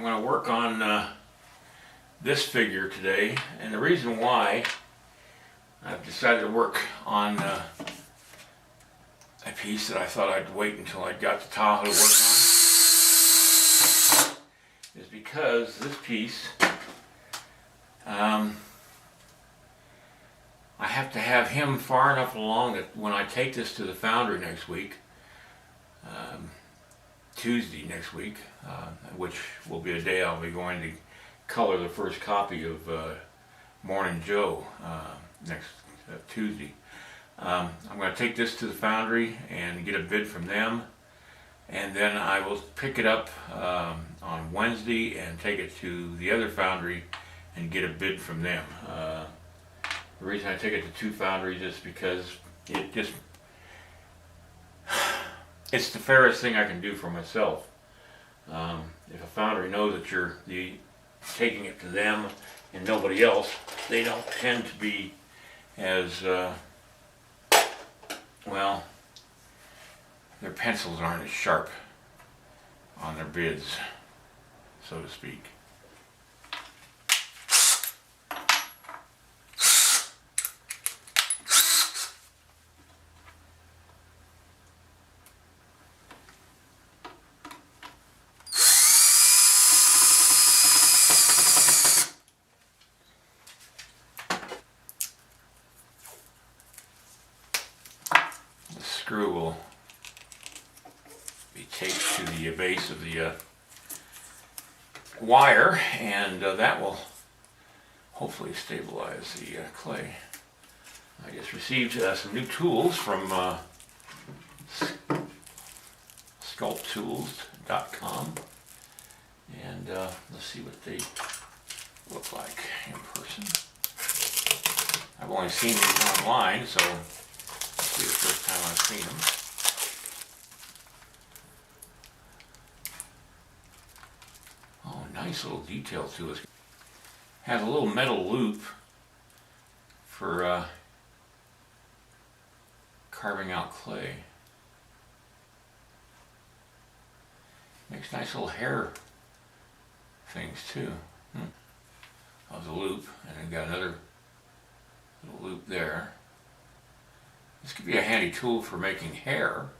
going to work on this figure today, and the reason why I've decided to work on a piece that I thought I'd wait until I got to Tahoe to work on is because this piece I have to have him far enough along that when I take this to the foundry next week, Tuesday next week, which will be a day I'll be going to color the first copy of Morning Joe next Tuesday. I'm going to take this to the foundry and get a bid from them, and then I will pick it up on Wednesday and take it to the other foundry and get a bid from them. The reason I take it to two foundries is because it's the fairest thing I can do for myself. If a foundry knows that you're taking it to them and nobody else, they don't tend to be as well, their pencils aren't as sharp on their bids, so to speak. Screw will be taped to the base of the wire, and that will hopefully stabilize the clay. I just received some new tools from Sculptools.com, and let's see what they look like in person. I've only seen these online, so this is the first time I've seen them. Oh, nice little detail to it. Has a little metal loop for carving out clay. Makes nice little hair things too. That was a loop, and then got another little loop there. This could be a handy tool for making hair.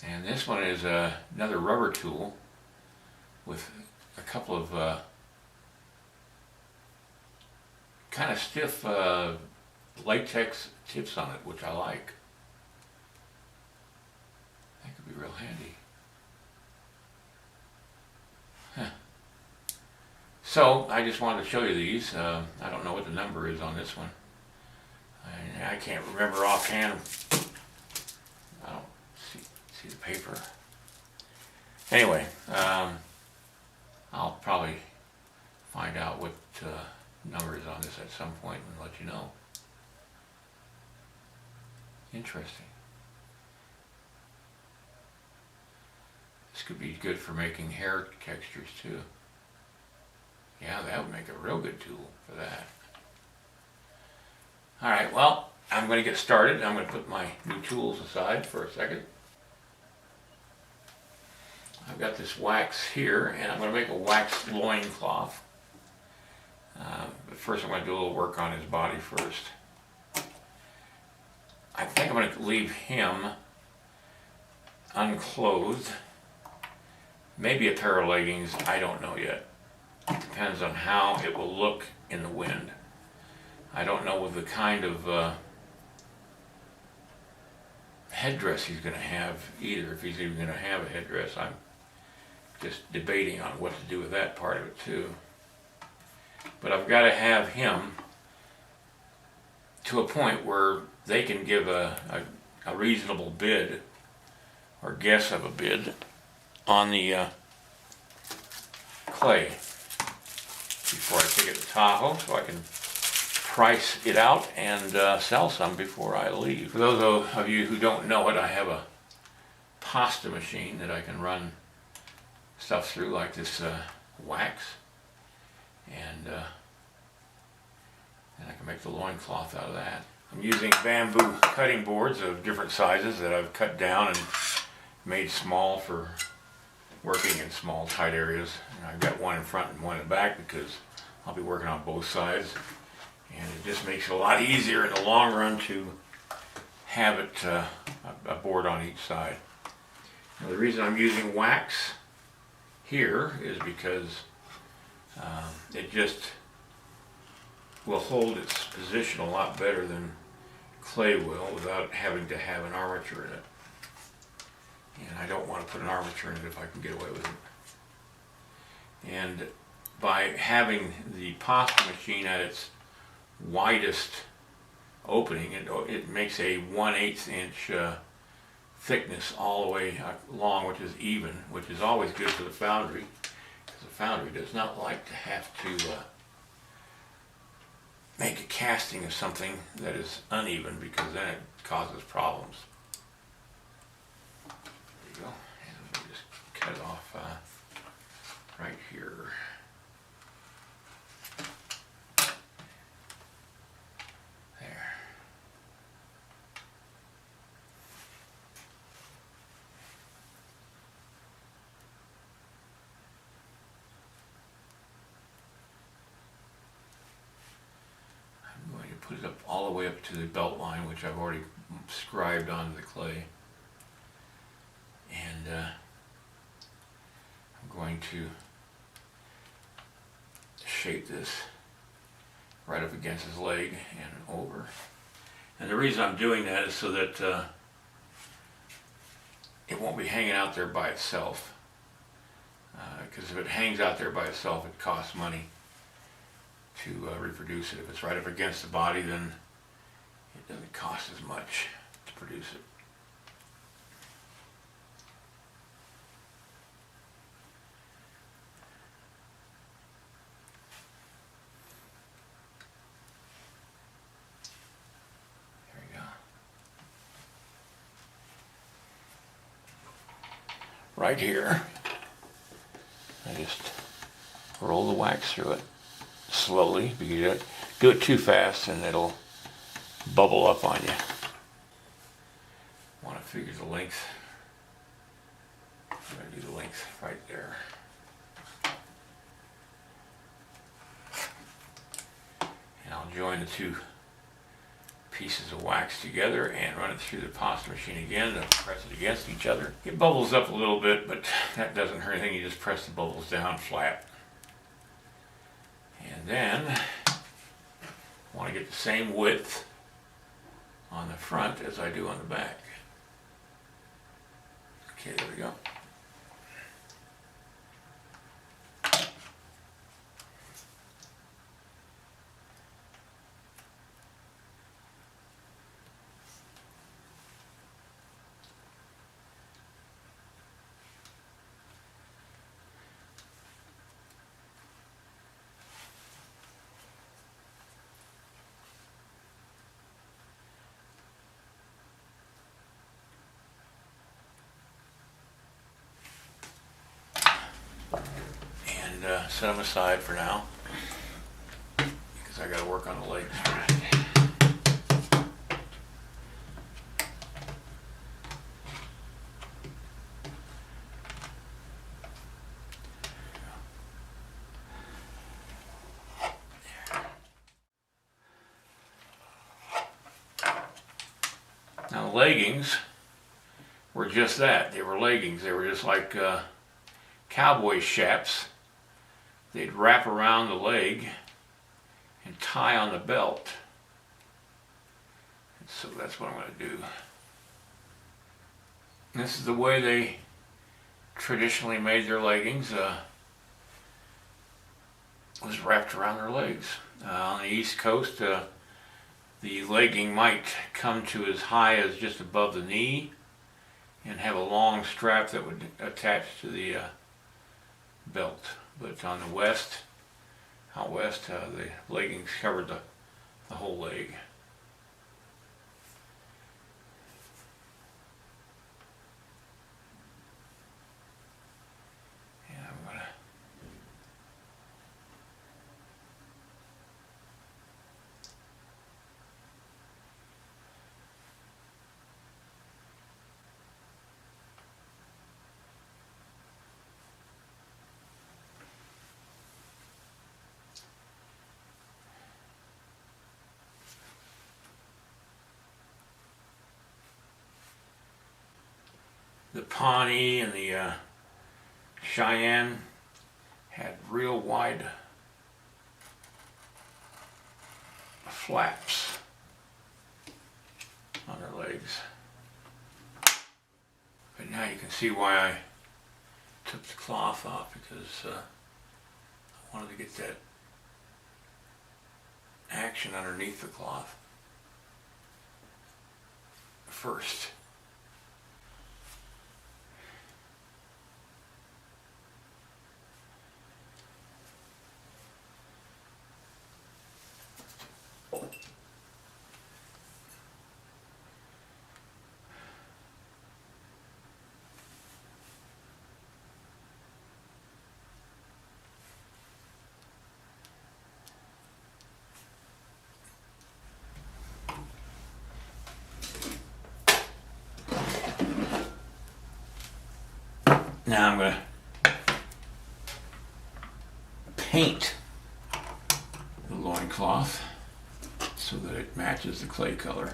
And this one is another rubber tool with a couple of kind of stiff latex tips on it, which I like. That could be real handy. So I just wanted to show you these. I don't know what the number is on this one. I can't remember offhand. I don't see the paper. Anyway, I'll probably find out what number is on this at some point and let you know. Interesting. This could be good for making hair textures too. Yeah, that would make a real good tool for that. Alright, well, I'm going to get started. I'm going to put my new tools aside for a second. I've got this wax here, and I'm going to make a wax loincloth. But first I'm going to do a little work on his body first. I think I'm going to leave him unclothed. Maybe a pair of leggings, I don't know yet. It depends on how it will look in the wind. I don't know with the kind of headdress he's going to have either, if he's even going to have a headdress. I'm just debating on what to do with that part of it too. But I've got to have him to a point where they can give a reasonable bid or guess of a bid on the clay before I take it to Tahoe, so I can price it out and sell some before I leave. For those of you who don't know it, I have a pasta machine that I can run stuff through, like this wax, and I can make the loincloth out of that. I'm using bamboo cutting boards of different sizes that I've cut down and made small for working in small tight areas. And I've got one in front and one in the back because I'll be working on both sides. And it just makes it a lot easier in the long run to have it a board on each side. Now, the reason I'm using wax here is because it just will hold its position a lot better than clay will without having to have an armature in it. And I don't want to put an armature in it if I can get away with it. And by having the pasta machine at its widest opening, it makes a 1/8 inch thickness all the way along, which is even, which is always good for the foundry, because the foundry does not like to have to make a casting of something that is uneven, because then it causes problems. There you go. And we'll just cut it off right here. There. Put it up all the way up to the belt line, which I've already scribed onto the clay. And I'm going to shape this right up against his leg and over. And the reason I'm doing that is so that it won't be hanging out there by itself. Because if it hangs out there by itself, it costs money to reproduce it. If it's right up against the body, then it doesn't cost as much to produce it. There we go. Right here, I just roll the wax through it slowly, because you don't do it too fast and it'll bubble up on you. Want to figure the length. I'm going to do the length right there. And I'll join the two pieces of wax together and run it through the pasta machine again to press it against each other. It bubbles up a little bit, but that doesn't hurt anything. You just press the bubbles down flat. And then I want to get the same width on the front as I do on the back. Okay, there we go. Set them aside for now, because I got to work on the legs first. Now the leggings were just that. They were leggings. They were just like cowboy chaps. They'd wrap around the leg and tie on the belt. And so that's what I'm going to do. And this is the way they traditionally made their leggings. Was wrapped around their legs. On the East Coast, the legging might come to as high as just above the knee and have a long strap that would attach to the belt. But on the west, out west, the leggings covered the whole leg. And I'm going to the Pawnee and the Cheyenne had real wide flaps on their legs. But now you can see why I took the cloth off, because I wanted to get that action underneath the cloth first. Now I'm going to paint the loincloth so that it matches the clay color.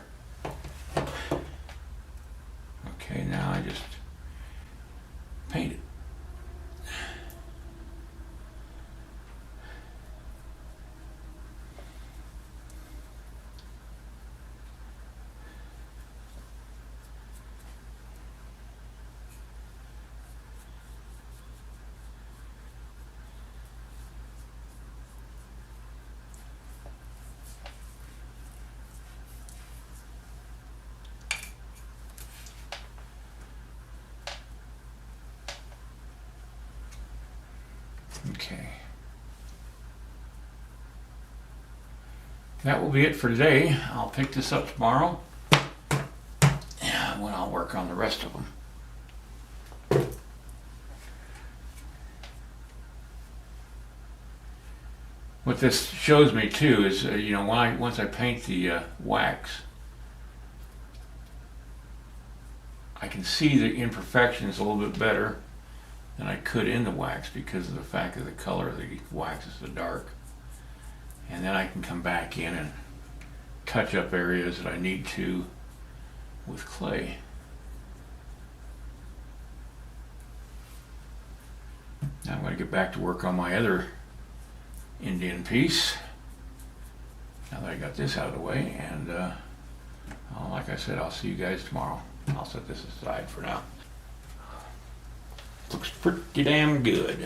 Okay, now I just paint it. Okay. That will be it for today. I'll pick this up tomorrow when I'll work on the rest of them. What this shows me too is, you know, once I paint the wax, I can see the imperfections a little bit better than I could in the wax, because of the fact that the color of the wax is so dark. And then I can come back in and touch up areas that I need to with clay. Now I'm going to get back to work on my other Indian piece, now that I got this out of the way, and like I said, I'll see you guys tomorrow. I'll set this aside for now. Looks pretty damn good.